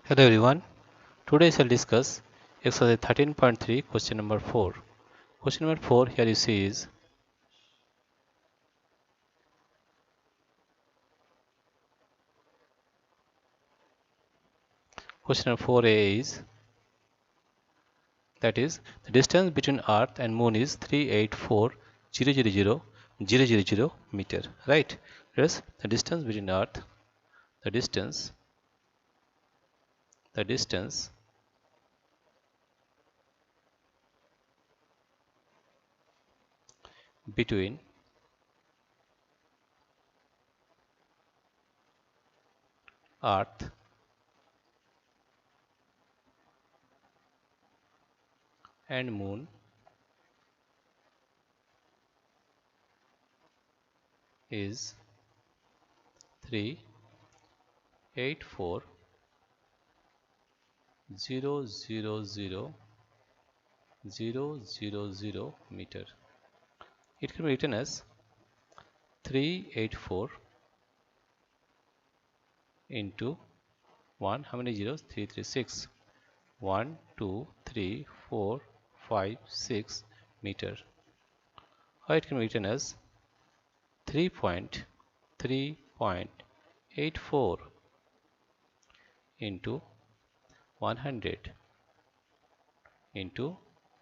Hello everyone. Today I shall discuss exercise 13.3 question number 4. Question number 4 here you see is question number 4a is that is the distance between earth and moon is 384,000,000 meter, right? Yes, the distance between earth the distance between earth and moon is 384,000,000 meter. It can be written as 384 into 1, how many zeros? 336. 1 2 3 4 5 6 meter, or it can be written as 3.84 into 100 into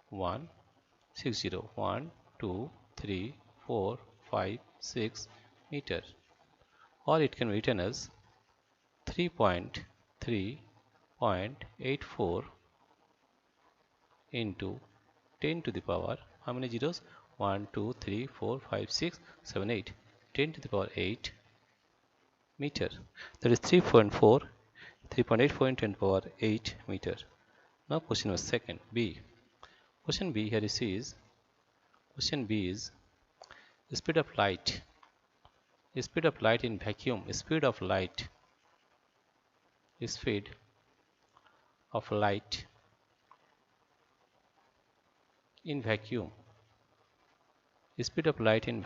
160. 1 2 3 4 5 6 meter, or it can be written as 3.84 into 10 to the power, how many zeros? 1 2 3 4 5 6 7 8. 10 to the power 8 meter. That is 3.84 into 10 to the power 8 meter. Now question number second B. Question B here you see is question B is speed of light. Speed of light in vacuum. Speed of light in vacuum. Speed of light in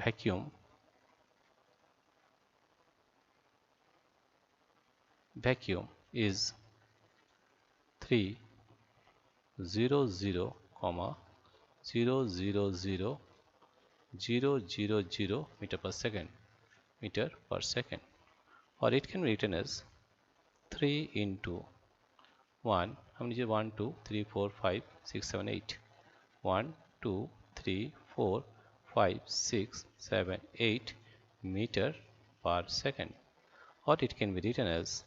vacuum is 300,000,000 meter per second, or it can be written as 3 into 1, how many is 1 2 3 4 5 6 7 8. 1 2 3 4 5 6 7 8 meter per second, or it can be written as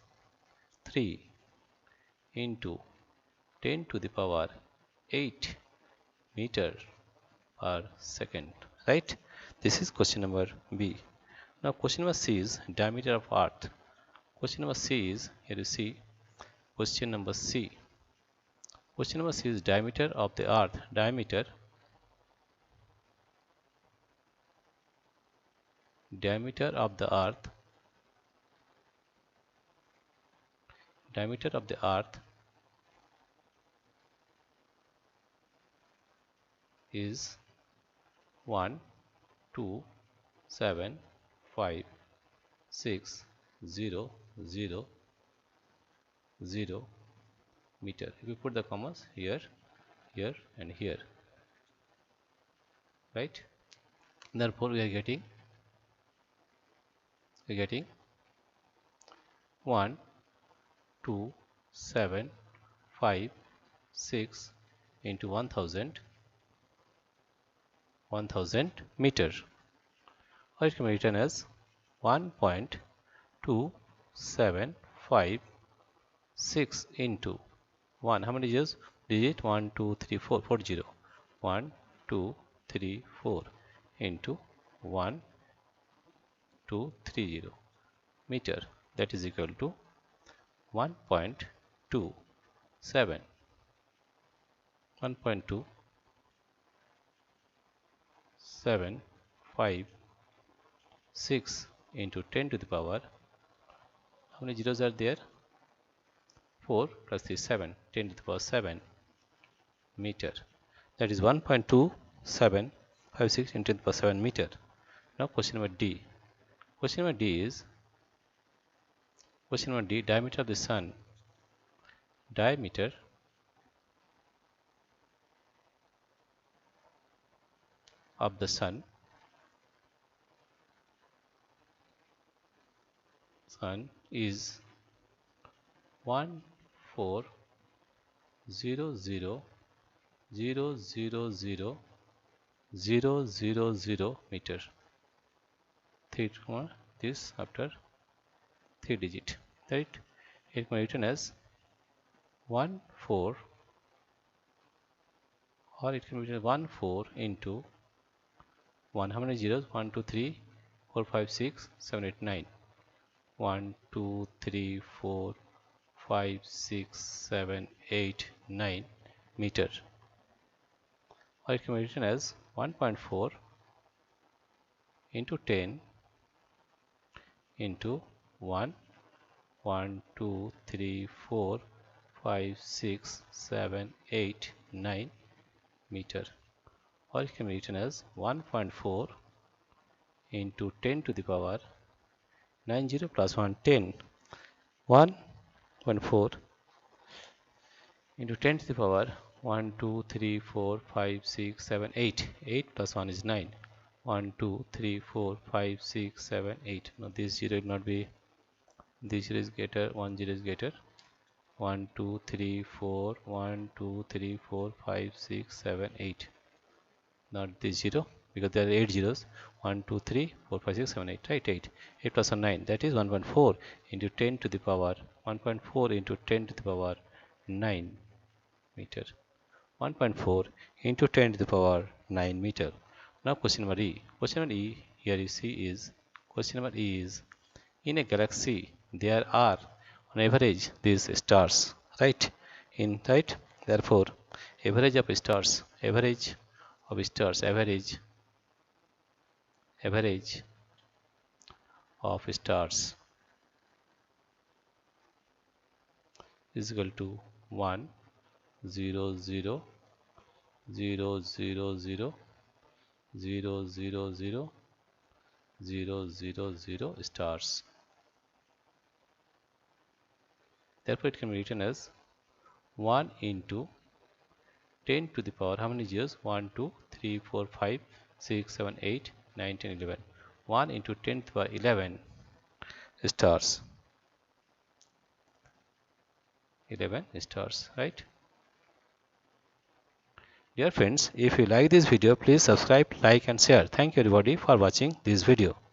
3 into 10 to the power 8 meter per second, right? This is question number B. Now question number C is diameter of earth. Question number C is, here you see question number C. Question number C is diameter of the earth. Diameter of the earth is 1 2 7 5 6 0 0 0 meter. If you put the commas here, here and here, right? Therefore we are getting 1 2 7 5 6 into 1000 meter, or it can be written as 1.275 into 1, how many digits? 1 2 3 4 40. 1 2 3 4 into 1 2 3 0 meter, that is equal to 1.275 into 10 to the power, how many zeros are there? 4 plus 3 7, 10 to the power 7 meter, that is 1.2756 into 10 to the power 7 meter. Now question number D. Question number D, diameter of the sun diameter of the sun is 1400000000 meter. This after 3 digit, right? It can be written as 14, or it can be written 14 into 1. How many zeros? 1 2 3 4 5 6 7 8 9. 1 2 3 4 5 6 7 8 9 meter, or it can be written as 1.4 into 10 into 1 1 2 3 4 5 6 7 8 9 meter, or it can be written as 1.4 into 10 to the power 90 plus 1 10. 1.4 into 10 to the power 1 2 3 4 5 6 7 8. 8 plus 1 is 9. 1 2 3 4 5 6 7 8. Now this 0 will not be, this 0 is greater, 1 0 is greater. 1 2 3 4 1 2 3 4 5 6 7 8. Not this 0, because there are 8 zeros. 1 2 3 4 5 6 7 8, right? 8 plus 1 9, that is 1.4 into 10 to the power 1.4 into 10 to the power 9 meter. 1.4 into 10 to the power 9 meter. Now question number E. Question number E, here you see is, question number E is, in a galaxy there are on average these stars, right? Right? Therefore, average of stars, average of stars, average of stars is equal to 1 0 0 0 0 0 0 0 0 0 0 0 stars. Therefore, it can be written as 1 into 10 to the power, how many zeros? 1 2 3 4 5 6 7 8 9 10 11. 1 into 10 to the power 11 stars. 11 stars, right? Dear friends, if you like this video, please subscribe, like and share. Thank you everybody for watching this video.